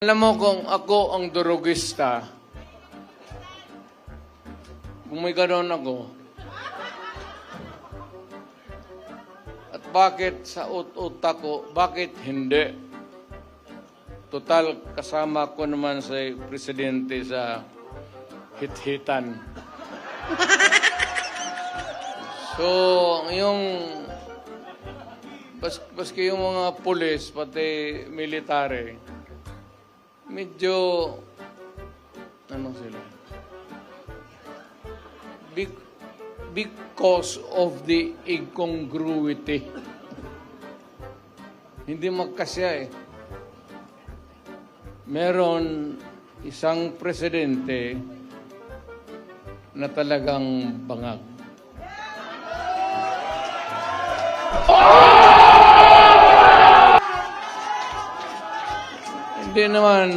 Alam mo kung ako ang durugista, kung may gano'n ako, at bakit sa utak ko, bakit hindi? Total, kasama ko naman sa presidente sa hit-hitan. So, yung baski yung mga pulis, pati military, medyo, ano sila? Because of the incongruity. Hindi magkasya eh. Meron isang presidente na talagang bangag. Hindi naman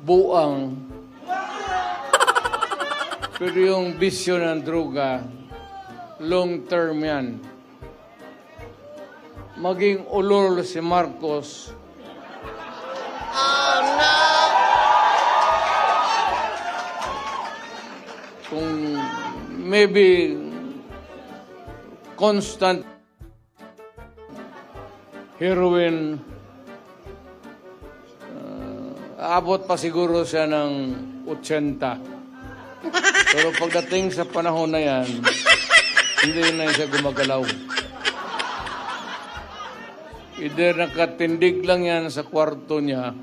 buang. Pero yung bisyo ng droga, long term yan. Maging ulol si Marcos. Oh, no! Kung maybe constant heroin, aabot pa siguro siya ng 80. Pero pagdating sa panahon na yan, hindi na siya gumagalaw. Either nakatindig lang yan sa kwarto niya,